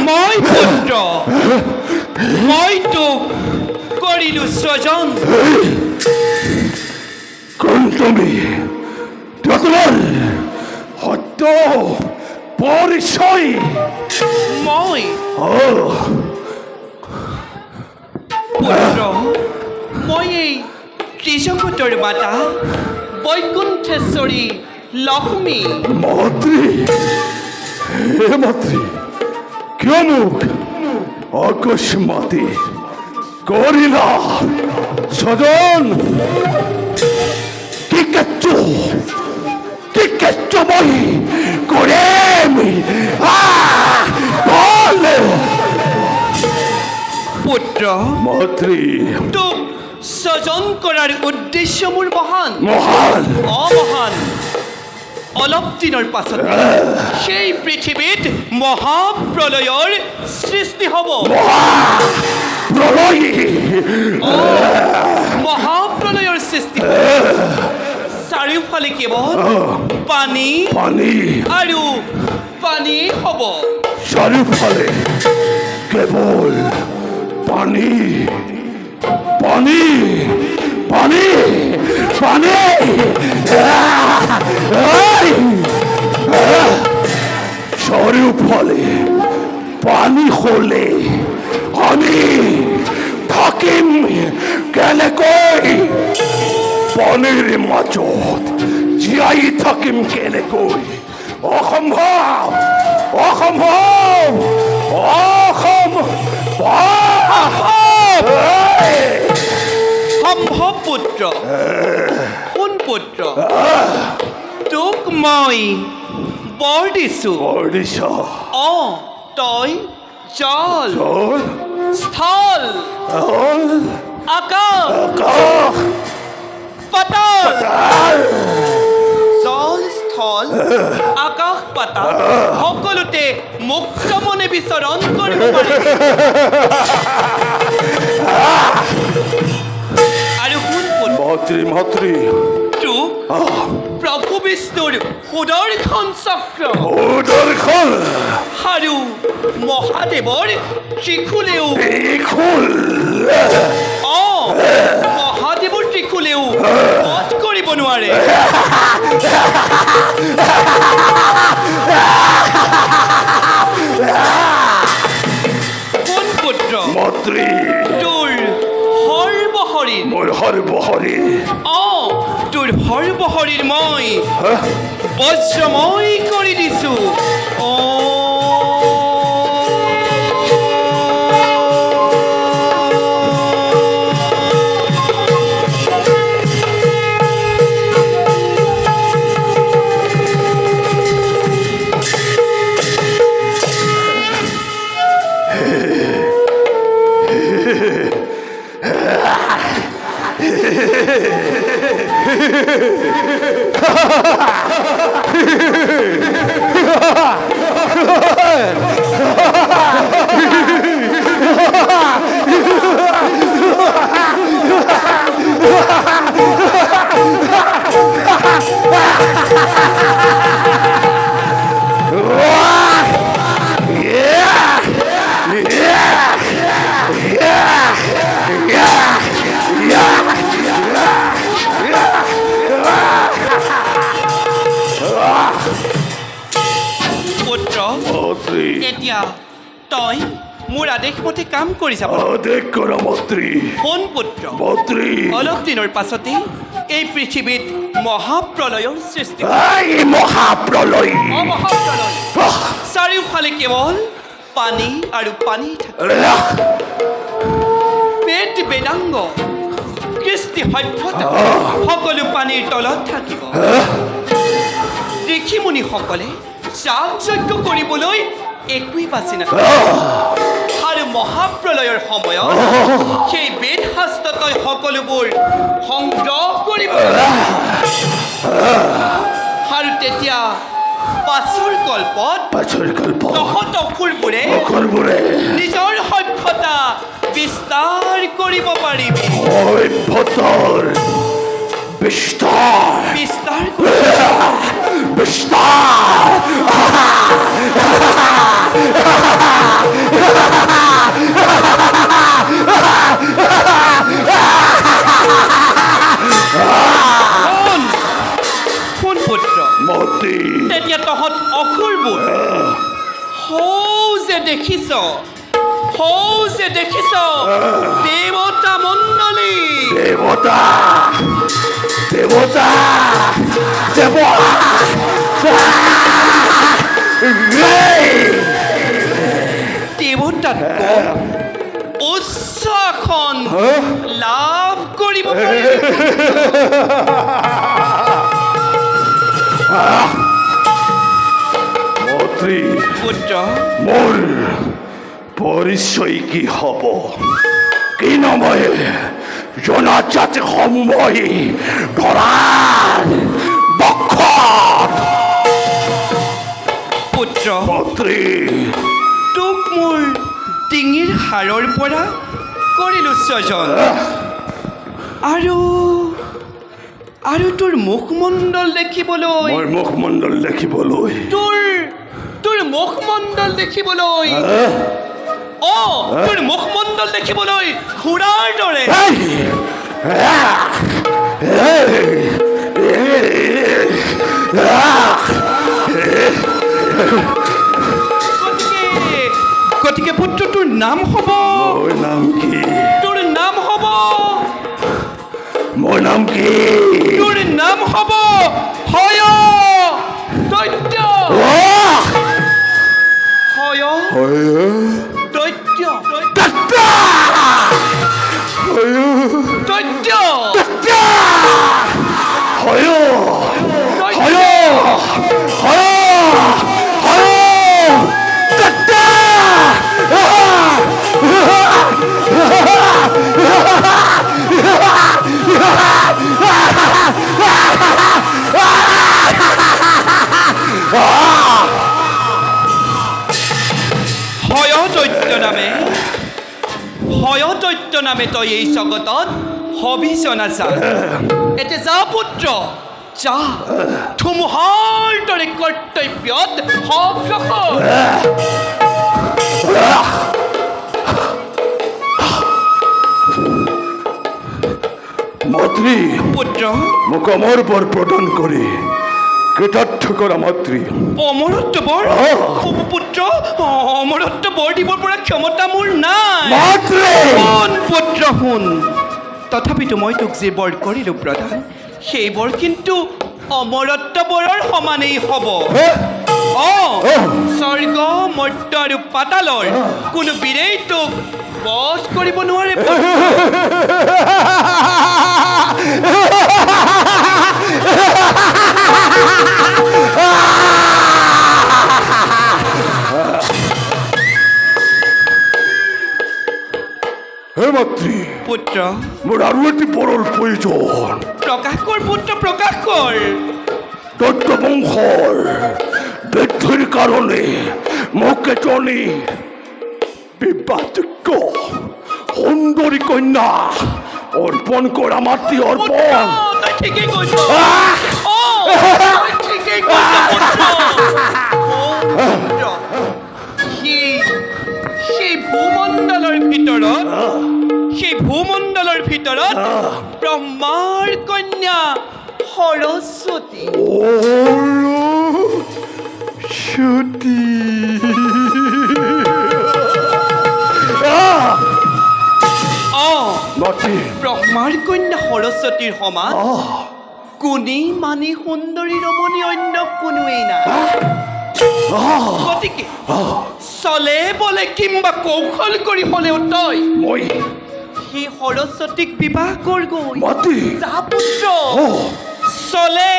মই পুত্ৰ মই তোক কৰিলো স্বজন কোন তুমি তোমাৰ সত্য পৰিচয় মই পুত্ৰ মই এই ত্ৰিজগতৰ মাতা বৈকুণ্ঠেশ্বৰী লক্ষ্মী মন্ত্ৰী হে মন্ত্ৰী কিয় মোক অকস্মাতে কৰিলা স্বজন কি কেঁচু মই কৰিম পুত্ৰ মন্ত্ৰী তোক স্বজন কৰাৰ উদ্দেশ্য মোৰ মহান অমহান অলপ দিনৰ পাছত সেই পৃথিৱীত মহাপ্ৰলয়ৰ সৃষ্টি হ'ব মহাপ্ৰলয়ৰ সৃষ্টি চাৰিওফালে কেৱল পানী আৰু পানী হ'ব চাৰিওফালে কেৱল পানী পানী পানী পানী চাৰিওফালে পানী হলে আমি থাকিম কেনেকৈ পানীৰ মাজত জীয়াই থাকিম কেনেকৈ অসম্ভৱ অসম্ভৱ সম্ভৱ পুত্ৰ কোন পুত্ৰ তোক মই বৰ দিছো তই জল স্থল আকাশ পাতাল জল স্থল আকাশ পাতাল সকলোতে মুক্ত মনে বিচৰণ কৰিব পাৰিবি আৰু কোন মন্ত্ৰী তোক প্ৰভু বিষ্ণুৰ সুদৰ্শন চক্ৰ আৰু মহাদেৱৰ ত্ৰিশূলেও মহাদেৱৰ ত্ৰিশূলেও বধ কৰিব নোৱাৰে কোন পুত্ৰ মন্ত্ৰী তোৰ সৰ্বশৰীৰ মোৰ সৰ্বশৰীৰ তোৰ সৰ্বশৰীৰ মই বজ্ৰময় কৰি দিছো মন্ত্ৰী এতিয়া তই মোৰ আদেশ মতে কাম কৰি যাব আদেশ কৰা মন্ত্ৰী শুন পুত্ৰ মন্ত্ৰী অলপ দিনৰ পাছতে এই পৃথিৱীত মহাপ্ৰলয়ৰ সৃষ্টি হ'ব। এই মহাপ্ৰলয় মহাপ্ৰলয় চাৰিওফালে কেৱল পানী আৰু পানী থাকে পেট বেদাংগ কৃষ্টি সভ্যতা সকলো পানীৰ তলত থাকিব ঋষি মুনিসকলে যাগ যজ্ঞ কৰিবলৈ একোৱেই বাচি নাথাকে আৰু মহাপ্ৰলয়ৰ সময়ত সেই বেদ শাস্ত্ৰ তই সকলোবোৰ সংগ্ৰহ কৰিব আৰু তেতিয়া পাছৰ কল্পত তহঁত অসুৰবোৰে নিজৰ সভ্যতা বিস্তাৰ কৰিব পাৰিবি সভ্যতাৰ বিস্তাৰ বিস্তাৰ বিস্তাৰ শুন পুত্ৰ মতি তেতিয়া তহঁত অসুৰবোৰ হৌ যে দেখিছ দেৱতা মণ্ডলী দেৱতা দেৱতা দেৱতাতকৈ উচ্চ আসন লাভ কৰিব পাৰিবি মন্ত্ৰী পুত্ৰ মোৰ পৰিচয় কি হ'ব কি নময়ে জনাজাত সময় ধৰাৰ বক্ষত পুত্ৰ মন্ত্ৰী তোক মোৰ ডিঙিৰ হাড়ৰ পৰা কৰিলোঁ স্বজন আৰু তোৰ মুখমণ্ডল দেখিবলৈ মই মুখমণ্ডল দেখিবলৈ তোৰ মুখমণ্ডল দেখিবলৈ তোৰ মুখমণ্ডল দেখিবলৈ ঘোঁৰাৰ দৰে গতিকে পুত্ৰ তোৰ নাম হ'ব মোৰ নাম কি তোৰ নাম হ'ব মোৰ নাম কি তোৰ নাম হ'ব হয় দৈত্য হয় দৈত্য দৈত্য দৈত্য নামে তই এই জগতত হবিছ নাছা এতিয়া যা পুত্ৰ যা ধুমুহাৰ দৰে কৰ্তব্যত অগ্ৰসৰ মন্ত্ৰী পুত্ৰ মোক অমৰ বৰ প্ৰদান কৰি কৃতাৰ্থ কৰা মন্ত্ৰী অমৰত্ব বৰ পুত্ৰ অমৰত্ব বৰ দিবৰ পৰা ক্ষমতা মোৰ নাই মন্ত্ৰী শুন পুত্ৰ শুন তথাপিতো মই তোক যে বৰ কৰিলোঁ প্ৰদান সেই বৰ কিন্তু অমৰত্ব বৰৰ সমানেই হ'ব স্বৰ্গ মৰ্ত্য আৰু পাতালৰ কোনো বীৰেই তোক বধ কৰিব নোৱাৰে হে মন্ত্ৰী পুত্ৰ মোৰ আৰু এটি বৰৰ প্ৰয়োজন প্ৰকাশ কৰ পুত্ৰ প্ৰকাশ কৰ দৈত্য বংশৰ বৃদ্ধিৰ কাৰণে মোক এজনী বিবাহযোগ্য সুন্দৰী কন্যা অৰ্পণ কৰা মাতৃ অৰ্পণ তই ঠিকেই কৈছ ঠিকেই কৈছ পুত্ৰ সেই ভূমণ্ডলৰ ভিতৰত ব্ৰহ্মাৰ কন্যা সৰস্বতী সতী মাতি ব্ৰহ্মাৰ কন্যা সৰস্বতীৰ সমান গুণী মানি সুন্দৰী ৰমণী অন্য কোনোৱেই নাই গতিকে চলে বলে কিম্বা কৌশল কৰি হলেও তই মই সেই সৰস্বতীক বিবাহ কৰগৈ মাতি যা পুত্ৰ চলে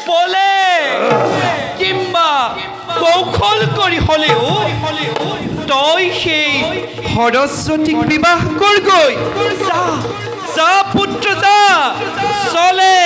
বলে কিম্বা কৌশল কৰি হলেও তই সেই সৰস্বতীক বিবাহ কৰগৈ যা যা পুত্ৰ যা চলে